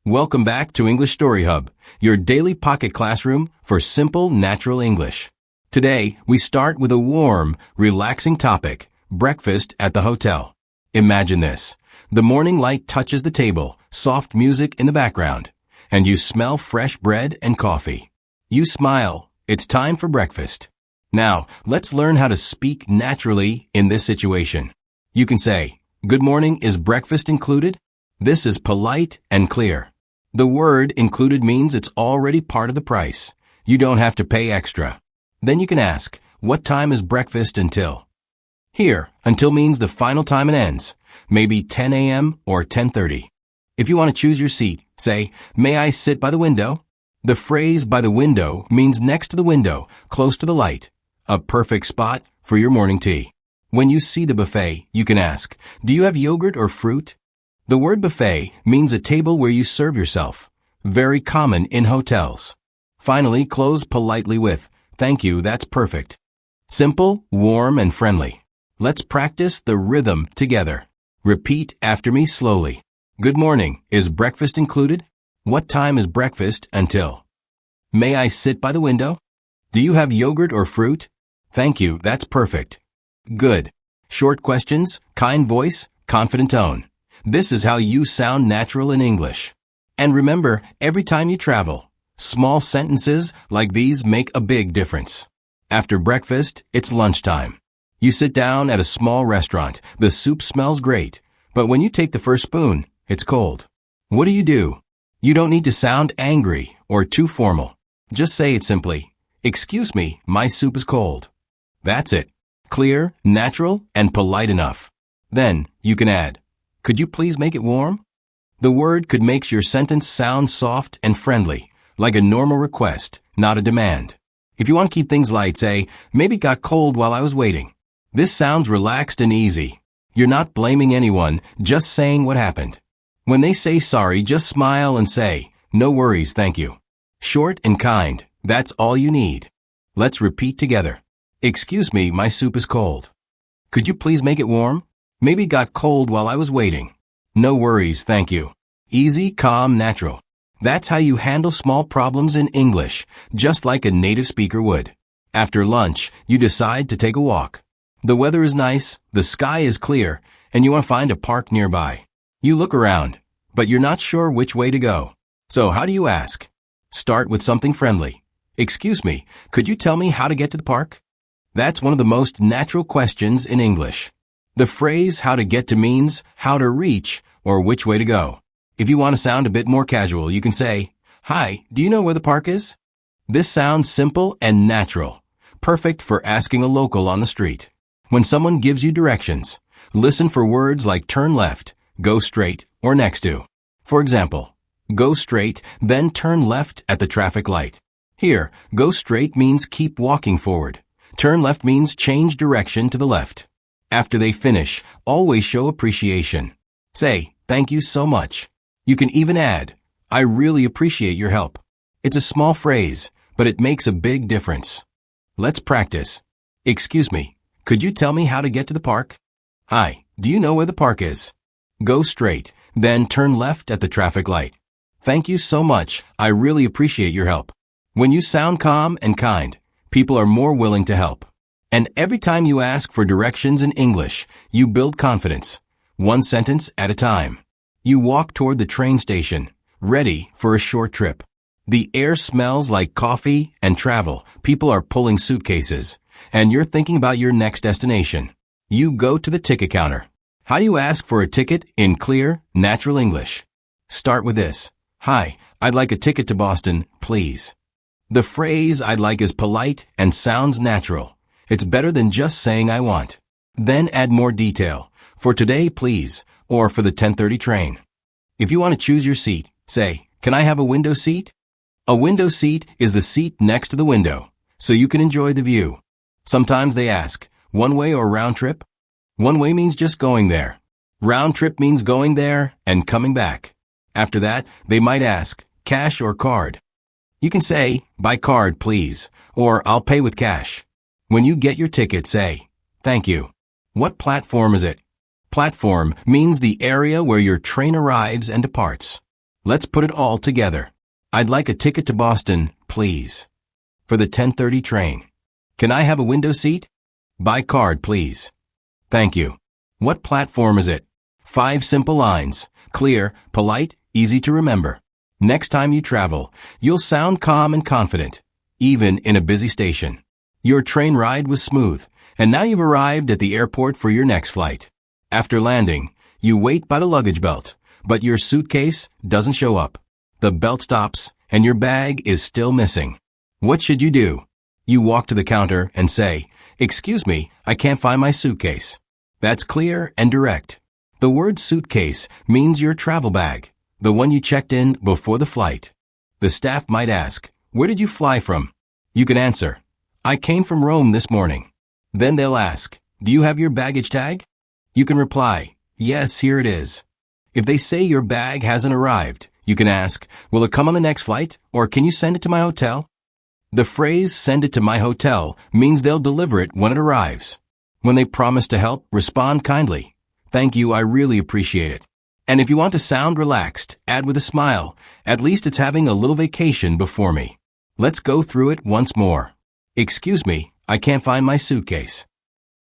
Welcome back to EnglishStoryHub, your daily pocket classroom for simple, natural English. Today, we start with a warm, relaxing topic, breakfast at the hotel. Imagine this. The morning light touches the table, soft music in the background, and you smell fresh bread and coffee. You smile. It's time for breakfast. Now, let's learn how to speak naturally in this situation. You can say, "Good morning, is breakfast included?" This is polite and clear. The word included means it's already part of the price. You don't have to pay extra. Then you can ask, "What time is breakfast until?" Here, until means the final time it ends, maybe 10 a.m. or 10:30. If you want to choose your seat, say, "May I sit by the window?" The phrase "by the window" means next to the window, close to the light. A perfect spot for your morning tea. When you see the buffet, you can ask, "Do you have yogurt or fruit?" The word buffet means a table where you serve yourself. Very common in hotels. Finally, close politely with, "Thank you, that's perfect." Simple, warm, and friendly. Let's practice the rhythm together. Repeat after me slowly. Good morning. Is breakfast included? What time is breakfast until? May I sit by the window? Do you have yogurt or fruit? Thank you, that's perfect. Good. Short questions, kind voice, confident tone. This is how you sound natural in English. And remember, every time you travel, small sentences like these make a big difference. After breakfast, it's lunchtime. You sit down at a small restaurant. The soup smells great, but when you take the first spoon, it's cold. What do? You don't need to sound angry or too formal. Just say it simply. "Excuse me, my soup is cold." That's it. Clear, natural, and polite enough. Then you can add, "Could you please make it warm?" The word could make your sentence sound soft and friendly, like a normal request, not a demand. If you want to keep things light, say, "Maybe it got cold while I was waiting." This sounds relaxed and easy. You're not blaming anyone, just saying what happened. When they say sorry, just smile and say, "No worries, thank you." Short and kind, that's all you need. Let's repeat together. "Excuse me, my soup is cold." "Could you please make it warm?" "Maybe it got cold while I was waiting." "No worries, thank you." Easy, calm, natural. That's how you handle small problems in English, just like a native speaker would. After lunch, you decide to take a walk. The weather is nice, the sky is clear, and you want to find a park nearby. You look around, but you're not sure which way to go. So how do you ask? Start with something friendly. "Excuse me, could you tell me how to get to the park?" That's one of the most natural questions in English. The phrase "how to get to" means how to reach or which way to go. If you want to sound a bit more casual, you can say, "Hi, do you know where the park is?" This sounds simple and natural, perfect for asking a local on the street. When someone gives you directions, listen for words like turn left, go straight, or next to. For example, go straight, then turn left at the traffic light. Here, go straight means keep walking forward. Turn left means change direction to the left. After they finish, always show appreciation. Say, "Thank you so much." You can even add, "I really appreciate your help." It's a small phrase, but it makes a big difference. Let's practice. "Excuse me, could you tell me how to get to the park?" "Hi, do you know where the park is?" Go straight, then turn left at the traffic light. "Thank you so much. I really appreciate your help." When you sound calm and kind, people are more willing to help. And every time you ask for directions in English, you build confidence, one sentence at a time. You walk toward the train station, ready for a short trip. The air smells like coffee and travel. People are pulling suitcases, and you're thinking about your next destination. You go to the ticket counter. How do you ask for a ticket in clear, natural English? Start with this. "Hi, I'd like a ticket to Boston, please." The phrase "I'd like" is polite and sounds natural. It's better than just saying "I want." Then add more detail. "For today, please," or "for the 10:30 train." If you want to choose your seat, say, "Can I have a window seat?" A window seat is the seat next to the window, so you can enjoy the view. Sometimes they ask, "One way or round trip?" One way means just going there. Round trip means going there and coming back. After that, they might ask, "Cash or card?" You can say, "By card, please," or "I'll pay with cash." When you get your ticket, say, "Thank you." What platform is it? Platform means the area where your train arrives and departs. Let's put it all together. I'd like a ticket to Boston, please. For the 10:30 train. Can I have a window seat? By card, please. Thank you. What platform is it? 5 simple lines. Clear, polite, easy to remember. Next time you travel, you'll sound calm and confident, even in a busy station. Your train ride was smooth, and now you've arrived at the airport for your next flight. After landing, you wait by the luggage belt, but your suitcase doesn't show up. The belt stops, and your bag is still missing. What should you do? You walk to the counter and say, "Excuse me, I can't find my suitcase." That's clear and direct. The word suitcase means your travel bag, the one you checked in before the flight. The staff might ask, "Where did you fly from?" You can answer, "I came from Rome this morning." Then they'll ask, "Do you have your baggage tag?" You can reply, "Yes, here it is." If they say your bag hasn't arrived, you can ask, "Will it come on the next flight, or can you send it to my hotel?" The phrase "send it to my hotel" means they'll deliver it when it arrives. When they promise to help, respond kindly. "Thank you, I really appreciate it." And if you want to sound relaxed, add with a smile, "At least it's having a little vacation before me." Let's go through it once more. "Excuse me, I can't find my suitcase."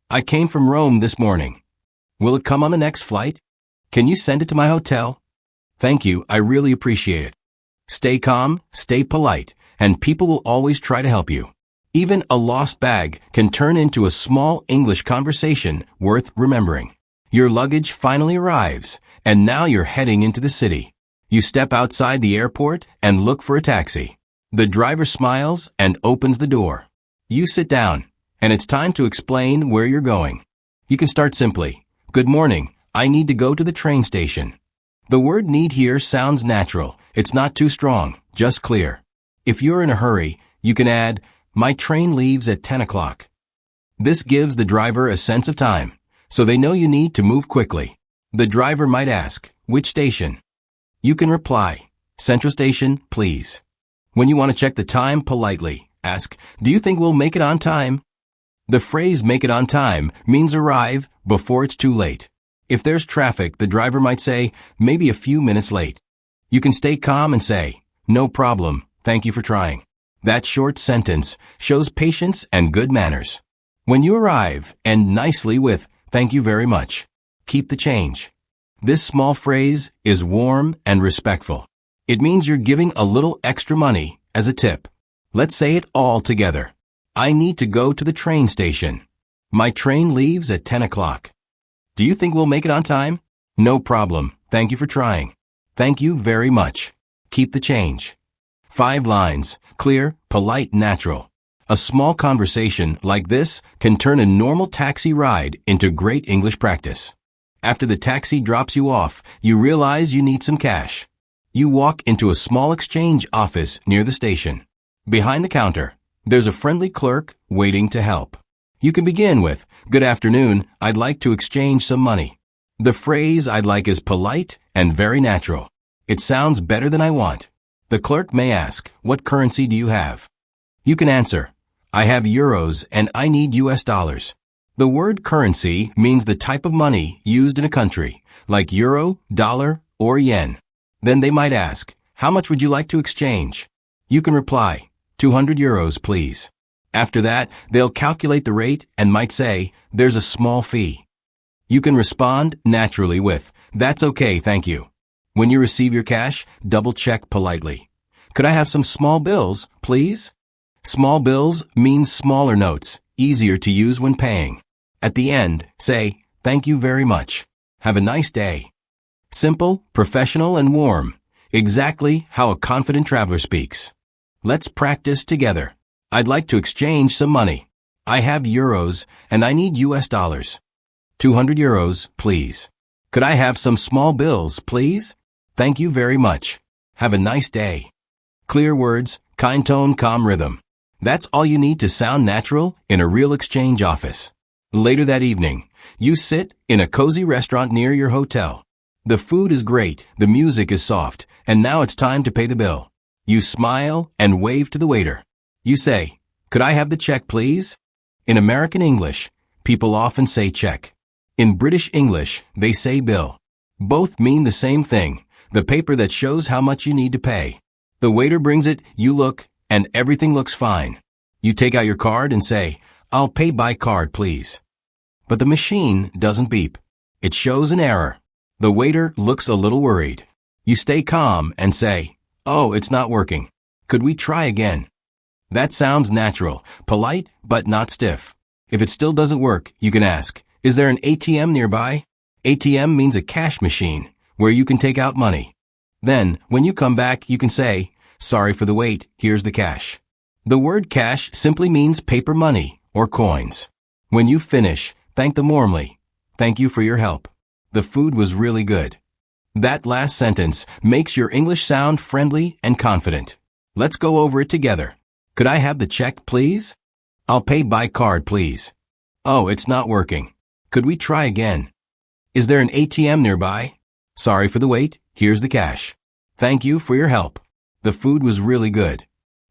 "I came from Rome this morning." "Will it come on the next flight?" "Can you send it to my hotel?" "Thank you, I really appreciate it." Stay calm, stay polite, and people will always try to help you. Even a lost bag can turn into a small English conversation worth remembering. Your luggage finally arrives, and now you're heading into the city. You step outside the airport and look for a taxi. The driver smiles and opens the door. You sit down, and it's time to explain where you're going. You can start simply, "Good morning, I need to go to the train station." The word "need" here sounds natural. It's not too strong, just clear. If you're in a hurry, you can add, "My train leaves at 10 o'clock." This gives the driver a sense of time, so they know you need to move quickly. The driver might ask, "Which station?" You can reply, "Central Station, please." When you want to check the time politely, ask, "Do you think we'll make it on time?" The phrase "make it on time" means arrive before it's too late. If there's traffic, the driver might say, "Maybe a few minutes late." You can stay calm and say, "No problem, thank you for trying." That short sentence shows patience and good manners. When you arrive, end nicely with, "Thank you very much. Keep the change." This small phrase is warm and respectful. It means you're giving a little extra money as a tip. Let's say it all together. I need to go to the train station. My train leaves at 10 o'clock. Do you think we'll make it on time? No problem. Thank you for trying. Thank you very much. Keep the change. 5 lines, clear, polite, natural. A small conversation like this can turn a normal taxi ride into great English practice. After the taxi drops you off, you realize you need some cash. You walk into a small exchange office near the station. Behind the counter, there's a friendly clerk waiting to help. You can begin with, "Good afternoon, I'd like to exchange some money." The phrase "I'd like" is polite and very natural. It sounds better than "I want." The clerk may ask, "What currency do you have?" You can answer, "I have euros and I need US dollars." The word currency means the type of money used in a country, like euro, dollar, or yen. Then they might ask, "How much would you like to exchange?" You can reply, 200 euros, please. After that, they'll calculate the rate and might say, "There's a small fee." You can respond naturally with, "That's okay, thank you." When you receive your cash, double-check politely. "Could I have some small bills, please?" Small bills means smaller notes, easier to use when paying. At the end, say, "Thank you very much. Have a nice day." Simple, professional, and warm. Exactly how a confident traveler speaks. Let's practice together. I'd like to exchange some money. I have euros and I need US dollars. 200 euros, please. Could I have some small bills, please? Thank you very much. Have a nice day. Clear words, kind tone, calm rhythm. That's all you need to sound natural in a real exchange office. Later that evening, you sit in a cozy restaurant near your hotel. The food is great, the music is soft, and now it's time to pay the bill. You smile and wave to the waiter. You say, "Could I have the check, please?" In American English, people often say check. In British English, they say bill. Both mean the same thing, the paper that shows how much you need to pay. The waiter brings it, you look, and everything looks fine. You take out your card and say, "I'll pay by card, please." But the machine doesn't beep. It shows an error. The waiter looks a little worried. You stay calm and say, "Oh, it's not working. Could we try again?" That sounds natural, polite, but not stiff. If it still doesn't work, you can ask, "Is there an ATM nearby?" ATM means a cash machine, where you can take out money. Then, when you come back, you can say, "Sorry for the wait, here's the cash." The word cash simply means paper money or coins. When you finish, thank them warmly. "Thank you for your help. The food was really good." That last sentence makes your English sound friendly and confident. Let's go over it together. "Could I have the check, please?" "I'll pay by card, please." "Oh, it's not working. Could we try again?" "Is there an ATM nearby?" "Sorry for the wait, here's the cash." "Thank you for your help. The food was really good."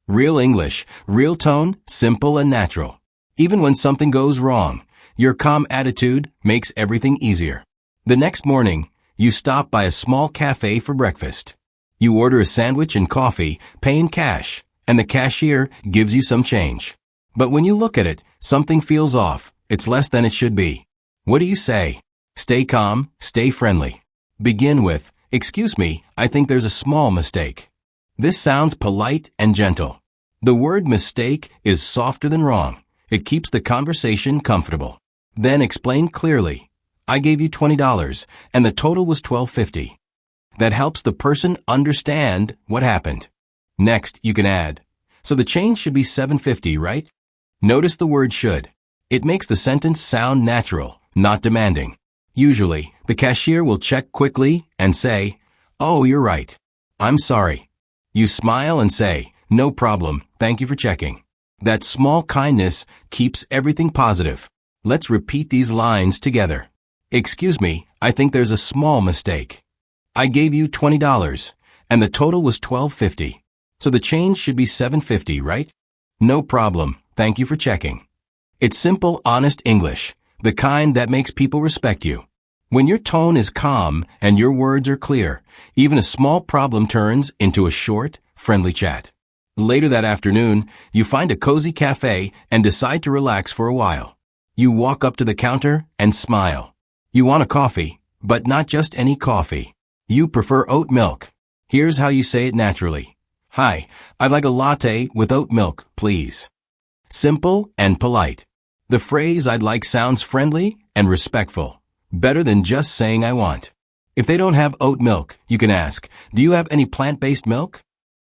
Real English, real tone, simple and natural. Even when something goes wrong, your calm attitude makes everything easier. The next morning, you stop by a small cafe for breakfast. You order a sandwich and coffee, pay in cash, and the cashier gives you some change. But when you look at it, something feels off. It's less than it should be. What do you say? Stay calm, stay friendly. Begin with, "Excuse me, I think there's a small mistake." This sounds polite and gentle. The word mistake is softer than wrong. It keeps the conversation comfortable. Then explain clearly. "I gave you $20 and the total was $12.50. That helps the person understand what happened. Next, you can add, "So the change should be $7.50, right?" Notice the word should. It makes the sentence sound natural, not demanding. Usually, the cashier will check quickly and say, "Oh, you're right. I'm sorry." You smile and say, "No problem, thank you for checking." That small kindness keeps everything positive. Let's repeat these lines together. "Excuse me, I think there's a small mistake. I gave you $20, and the total was $12.50. So the change should be $7.50, right?" "No problem, thank you for checking." It's simple, honest English, the kind that makes people respect you. When your tone is calm and your words are clear, even a small problem turns into a short, friendly chat. Later that afternoon, you find a cozy cafe and decide to relax for a while. You walk up to the counter and smile. You want a coffee, but not just any coffee. You prefer oat milk. Here's how you say it naturally. "Hi, I'd like a latte with oat milk, please." Simple and polite. The phrase "I'd like" sounds friendly and respectful, better than just saying "I want." If they don't have oat milk, you can ask, "Do you have any plant-based milk?"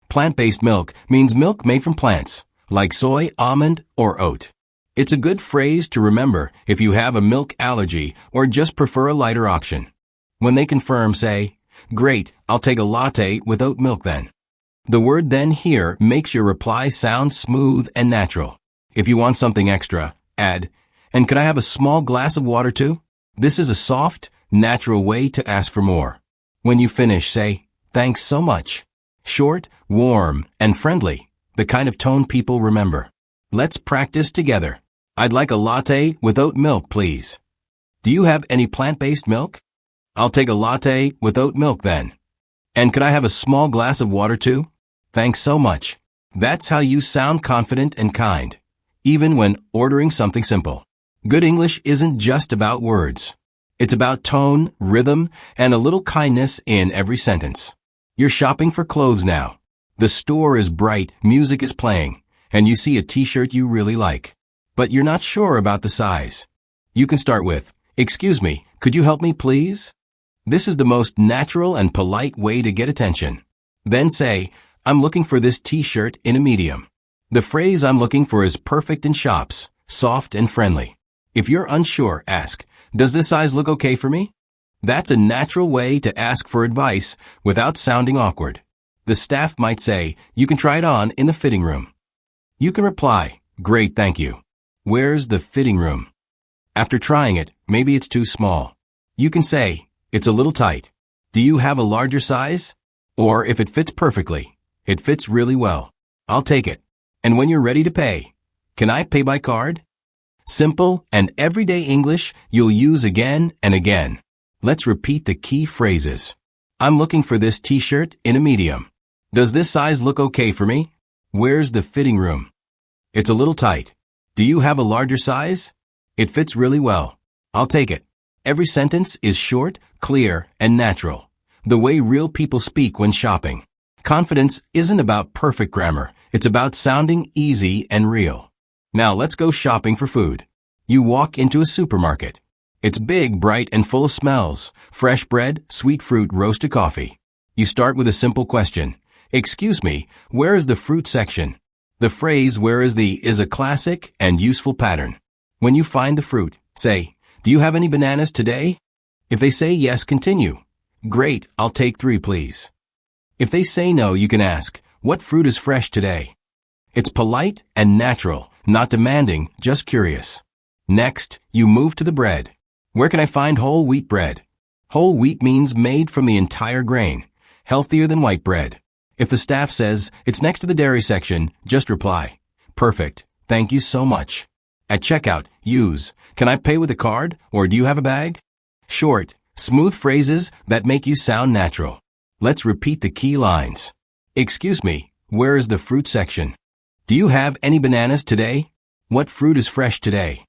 Plant-based milk means milk made from plants, like soy, almond, or oat. It's a good phrase to remember if you have a milk allergy or just prefer a lighter option. When they confirm, say, "Great, I'll take a latte with oat milk then." The word "then" here makes your reply sound smooth and natural. If you want something extra, add, "And could I have a small glass of water too?" This is a soft, natural way to ask for more. When you finish, say, "Thanks so much." Short, warm, and friendly, the kind of tone people remember. Let's practice together. "I'd like a latte with oat milk, please." "Do you have any plant-based milk?" "I'll take a latte with oat milk then." "And could I have a small glass of water too?" "Thanks so much." That's how you sound confident and kind, even when ordering something simple. Good English isn't just about words. It's about tone, rhythm, and a little kindness in every sentence. You're shopping for clothes now. The store is bright, music is playing, and you see a t-shirt you really like. But you're not sure about the size. You can start with, "Excuse me, could you help me please?" This is the most natural and polite way to get attention. Then say, "I'm looking for this t-shirt in a medium." The phrase "I'm looking for" is perfect in shops, soft and friendly. If you're unsure, ask, "Does this size look okay for me?" That's a natural way to ask for advice without sounding awkward. The staff might say, "You can try it on in the fitting room." You can reply, "Great, thank you. Where's the fitting room?" After trying it, maybe it's too small. You can say, "It's a little tight. Do you have a larger size?" Or if it fits perfectly, "It fits really well. I'll take it." And when you're ready to pay, "Can I pay by card?" Simple and everyday English you'll use again and again. Let's repeat the key phrases. I'm looking for this t-shirt in a medium. Does this size look okay for me? Where's the fitting room? It's a little tight. Do you have a larger size? It fits really well. I'll take it. Every sentence is short, clear, and natural. The way real people speak when shopping. Confidence isn't about perfect grammar. It's about sounding easy and real. Now let's go shopping for food. You walk into a supermarket. It's big, bright, and full of smells. Fresh bread, sweet fruit, roasted coffee. You start with a simple question. Excuse me, where is the fruit section? The phrase where is a classic and useful pattern. When you find the fruit, say, do you have any bananas today? If they say yes, continue. Great, I'll take 3, please. If they say no, you can ask, what fruit is fresh today? It's polite and natural, not demanding, just curious. Next, you move to the bread. Where can I find whole wheat bread? Whole wheat means made from the entire grain, healthier than white bread. If the staff says, it's next to the dairy section, just reply, perfect, thank you so much. At checkout, use, can I pay with a card, or do you have a bag? Short, smooth phrases that make you sound natural. Let's repeat the key lines. Excuse me, where is the fruit section? Do you have any bananas today? What fruit is fresh today?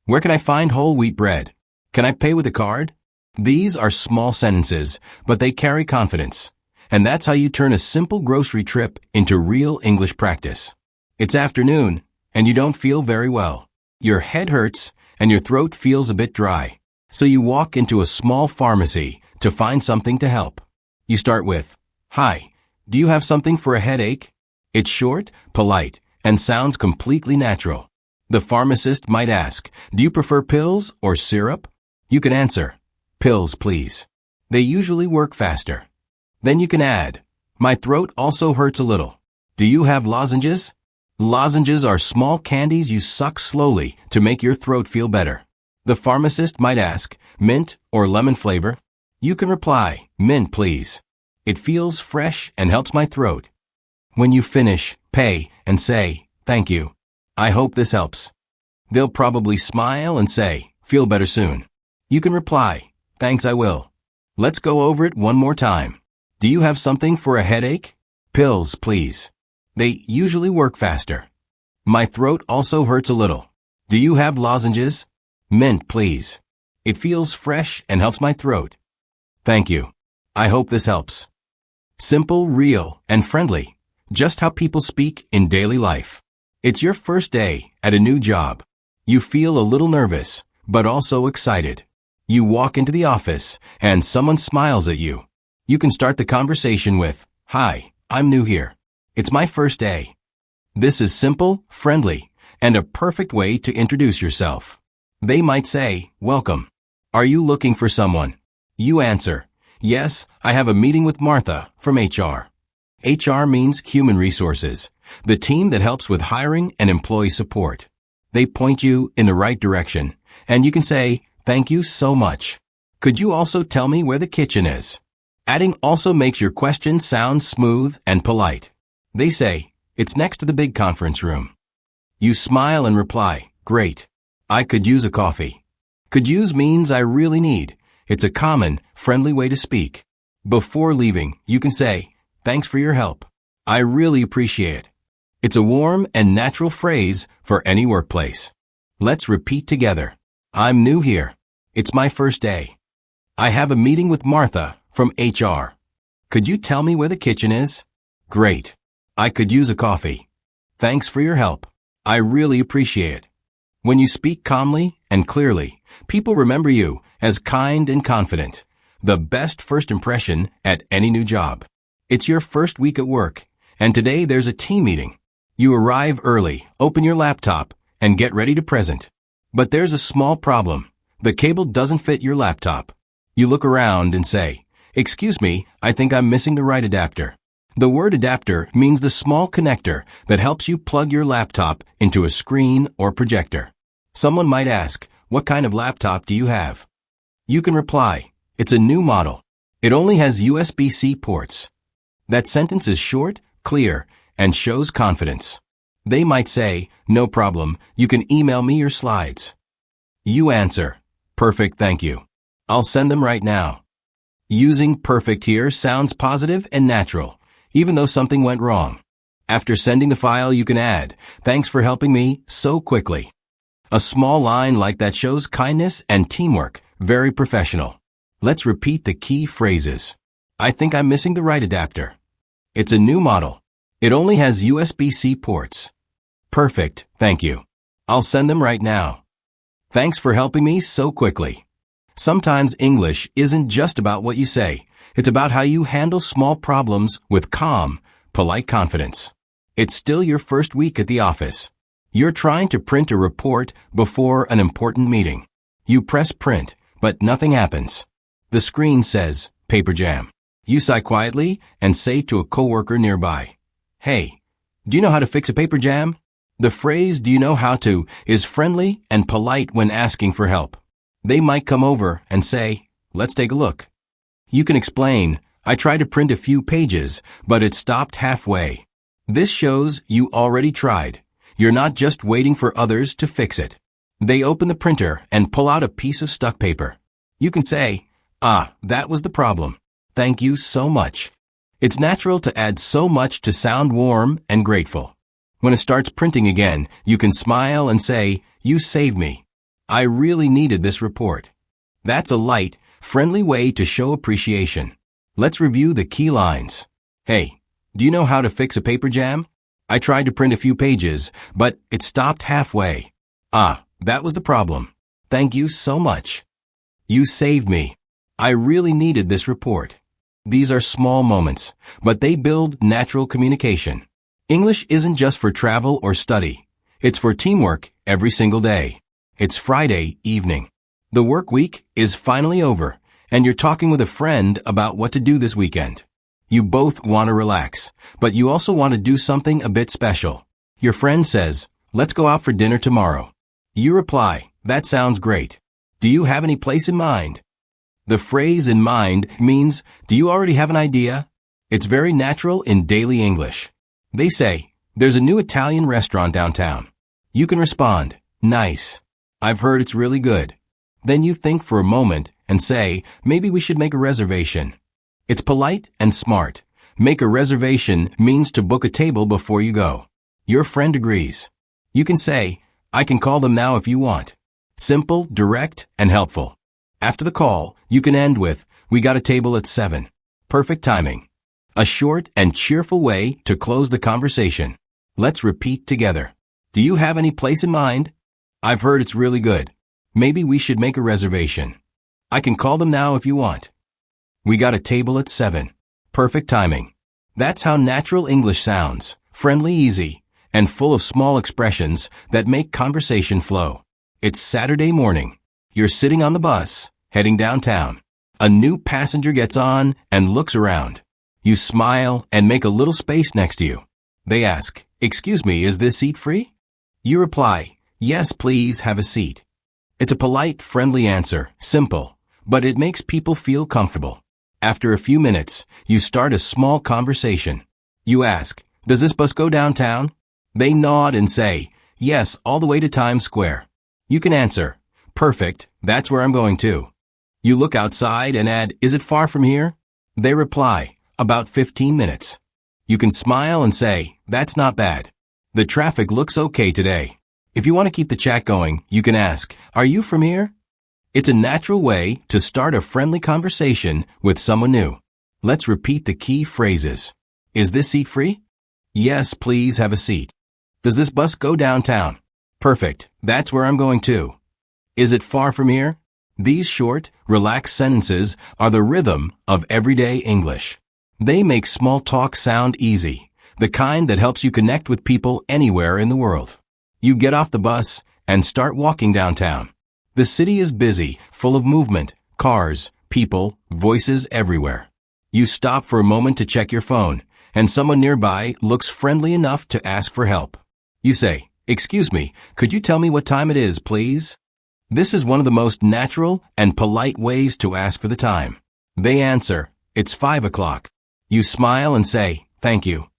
Where can I find whole wheat bread? Can I pay with a card? These are small sentences, but they carry confidence. And that's how you turn a simple grocery trip into real English practice. It's afternoon, and you don't feel very well. Your head hurts, and your throat feels a bit dry. So you walk into a small pharmacy to find something to help. You start with, hi, do you have something for a headache? It's short, polite, and sounds completely natural. The pharmacist might ask, do you prefer pills or syrup? You can answer, pills, please. They usually work faster. Then you can add, my throat also hurts a little. Do you have lozenges? Lozenges are small candies you suck slowly to make your throat feel better. The pharmacist might ask, mint or lemon flavor? You can reply, mint, please. It feels fresh and helps my throat. When you finish, pay and say, thank you. I hope this helps. They'll probably smile and say, feel better soon. You can reply, thanks, I will. Let's go over it one more time. Do you have something for a headache? Pills, please. They usually work faster. My throat also hurts a little. Do you have lozenges? Mint, please. It feels fresh and helps my throat. Thank you. I hope this helps. Simple, real, and friendly. Just how people speak in daily life. It's your first day at a new job. You feel a little nervous, but also excited. You walk into the office and someone smiles at you. You can start the conversation with, hi, I'm new here. It's my first day. This is simple, friendly, and a perfect way to introduce yourself. They might say, welcome. Are you looking for someone? You answer, yes, I have a meeting with Martha from HR. HR means human resources, the team that helps with hiring and employee support. They point you in the right direction, and you can say, thank you so much. Could you also tell me where the kitchen is? Adding also makes your question sound smooth and polite. They say, it's next to the big conference room. You smile and reply, great. I could use a coffee. Could use means I really need. It's a common, friendly way to speak. Before leaving, you can say, thanks for your help. I really appreciate it. It's a warm and natural phrase for any workplace. Let's repeat together. I'm new here. It's my first day. I have a meeting with Martha from HR. Could you tell me where the kitchen is? Great. I could use a coffee. Thanks for your help. I really appreciate it. When you speak calmly and clearly, people remember you as kind and confident. The best first impression at any new job. It's your first week at work, and today there's a team meeting. You arrive early, open your laptop, and get ready to present. But there's a small problem. The cable doesn't fit your laptop. You look around and say, excuse me, I think I'm missing the right adapter. The word adapter means the small connector that helps you plug your laptop into a screen or projector. Someone might ask, what kind of laptop do you have? You can reply, it's a new model. It only has USB-C ports. That sentence is short, clear, and shows confidence. They might say, no problem, you can email me your slides. You answer, perfect, thank you. I'll send them right now. Using perfect here sounds positive and natural, even though something went wrong. After sending the file, you can add, "Thanks for helping me so quickly." A small line like that shows kindness and teamwork, very professional. Let's repeat the key phrases. I think I'm missing the right adapter. It's a new model. It only has USB-C ports. Perfect, thank you. I'll send them right now. Thanks for helping me so quickly. Sometimes English isn't just about what you say. It's about how you handle small problems with calm, polite confidence. It's still your first week at the office. You're trying to print a report before an important meeting. You press print, but nothing happens. The screen says, paper jam. You sigh quietly and say to a coworker nearby, "Hey, do you know how to fix a paper jam?" The phrase "do you know how to" is friendly and polite when asking for help. They might come over and say, "Let's take a look." You can explain, "I tried to print a few pages, but it stopped halfway." This shows you already tried. You're not just waiting for others to fix it. They open the printer and pull out a piece of stuck paper. You can say, "That was the problem. Thank you so much." It's natural to add so much to sound warm and grateful. When it starts printing again, you can smile and say, "You saved me. I really needed this report." That's a light, friendly way to show appreciation. Let's review the key lines. Hey, do you know how to fix a paper jam? I tried to print a few pages, but it stopped halfway. That was the problem. Thank you so much. You saved me. I really needed this report. These are small moments, but they build natural communication. English isn't just for travel or study. It's for teamwork every single day. It's Friday evening. The work week is finally over, and you're talking with a friend about what to do this weekend. You both want to relax, but you also want to do something a bit special. Your friend says, "Let's go out for dinner tomorrow." You reply, "That sounds great. Do you have any place in mind?" The phrase "in mind" means, do you already have an idea? It's very natural in daily English. They say, "There's a new Italian restaurant downtown." You can respond, "Nice. I've heard it's really good." Then you think for a moment and say, "Maybe we should make a reservation." It's polite and smart. Make a reservation means to book a table before you go. Your friend agrees. You can say, "I can call them now if you want." Simple, direct, and helpful. After the call, you can end with, "We got a table at 7. Perfect timing." A short and cheerful way to close the conversation. Let's repeat together. Do you have any place in mind? I've heard it's really good. Maybe we should make a reservation. I can call them now if you want. We got a table at 7. Perfect timing. That's how natural English sounds, friendly, easy, and full of small expressions that make conversation flow. It's Saturday morning. You're sitting on the bus, heading downtown. A new passenger gets on and looks around. You smile and make a little space next to you. They ask, "Excuse me, is this seat free?" You reply, "Yes, please have a seat." It's a polite, friendly answer, simple, but it makes people feel comfortable. After a few minutes, you start a small conversation. You ask, "Does this bus go downtown?" They nod and say, "Yes, all the way to Times Square." You can answer, "Perfect, that's where I'm going to." You look outside and add, "Is it far from here?" They reply, "About 15 minutes." You can smile and say, "That's not bad. The traffic looks okay today." If you want to keep the chat going, you can ask, "Are you from here?" It's a natural way to start a friendly conversation with someone new. Let's repeat the key phrases. Is this seat free? Yes, please have a seat. Does this bus go downtown? Perfect, that's where I'm going to. Is it far from here? These short, relaxed sentences are the rhythm of everyday English. They make small talk sound easy, the kind that helps you connect with people anywhere in the world. You get off the bus and start walking downtown. The city is busy, full of movement, cars, people, voices everywhere. You stop for a moment to check your phone, and someone nearby looks friendly enough to ask for help. You say, "Excuse me, could you tell me what time it is, please?" This is one of the most natural and polite ways to ask for the time. They answer, "It's 5 o'clock." You smile and say, "Thank you."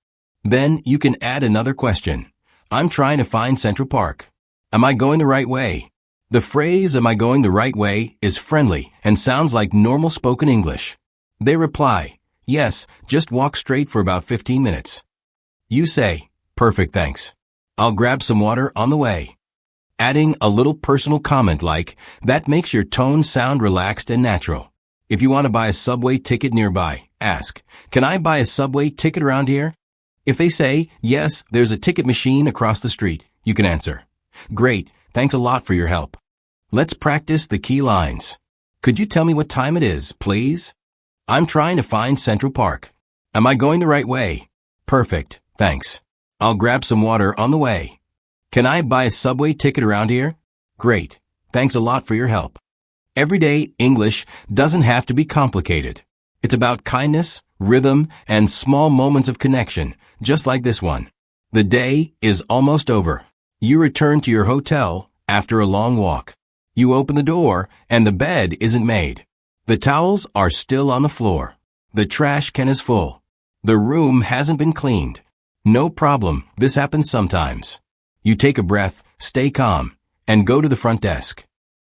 Then you can add another question. "I'm trying to find Central Park. Am I going the right way?" The phrase "am I going the right way" is friendly and sounds like normal spoken English. They reply, yes, just walk straight for about 15 minutes. You say, perfect, thanks. I'll grab some water on the way. Adding a little personal comment like, that makes your tone sound relaxed and natural. If you want to buy a subway ticket nearby, ask, can I buy a subway ticket around here? If they say, yes, there's a ticket machine across the street, you can answer, great, thanks a lot for your help. Let's practice the key lines. Could you tell me what time it is, please? I'm trying to find Central Park. Am I going the right way? Perfect, thanks. I'll grab some water on the way. Can I buy a subway ticket around here? Great, thanks a lot for your help. Everyday English doesn't have to be complicated. It's about kindness, rhythm, and small moments of connection, just like this one. The day is almost over. You return to your hotel after a long walk. You open the door, and the bed isn't made. The towels are still on the floor. The trash can is full. The room hasn't been cleaned. No problem, this happens sometimes. You take a breath, stay calm, and go to the front desk.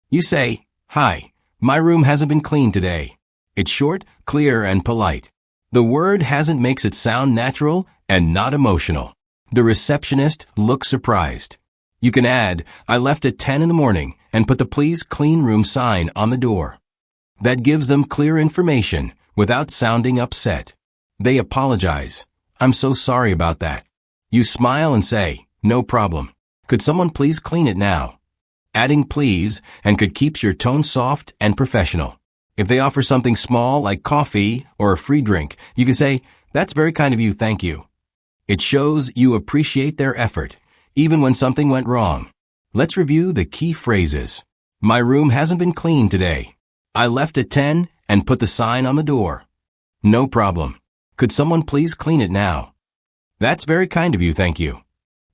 You say, hi, my room hasn't been cleaned today. It's short, clear, and polite. The word hasn't makes it sound natural and not emotional. The receptionist looks surprised. You can add, I left at 10 in the morning, and put the please clean room sign on the door. That gives them clear information without sounding upset. They apologize. I'm so sorry about that. You smile and say, no problem. Could someone please clean it now? Adding please and could keeps your tone soft and professional. If they offer something small like coffee or a free drink, you can say, that's very kind of you, thank you. It shows you appreciate their effort, even when something went wrong. Let's review the key phrases. My room hasn't been cleaned today. I left at 10 and put the sign on the door. No problem. Could someone please clean it now? That's very kind of you, thank you.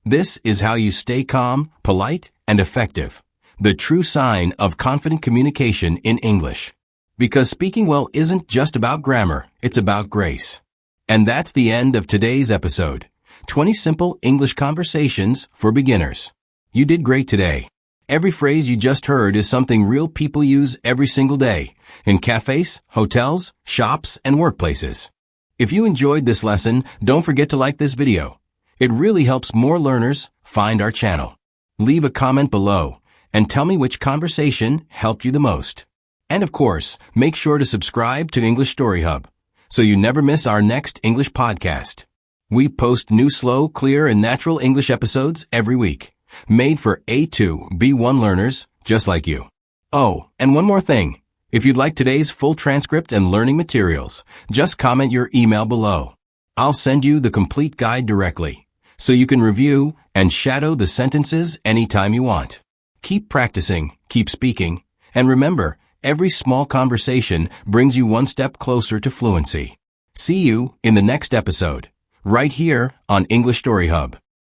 This is how you stay calm, polite, and effective. The true sign of confident communication in English. Because speaking well isn't just about grammar, it's about grace. And that's the end of today's episode. 20 simple English conversations for beginners. You did great today. Every phrase you just heard is something real people use every single day in cafés, hotels, shops, and workplaces. If you enjoyed this lesson, don't forget to like this video. It really helps more learners find our channel. Leave a comment below and tell me which conversation helped you the most. And of course, make sure to subscribe to EnglishStoryHub so you never miss our next English podcast. We post new slow, clear, and natural English episodes every week, made for A2, B1 learners just like you. Oh, and one more thing. If you'd like today's full transcript and learning materials, just comment your email below. I'll send you the complete guide directly, so you can review and shadow the sentences anytime you want. Keep practicing, keep speaking, and remember, every small conversation brings you one step closer to fluency. See you in the next episode, right here on EnglishStoryHub.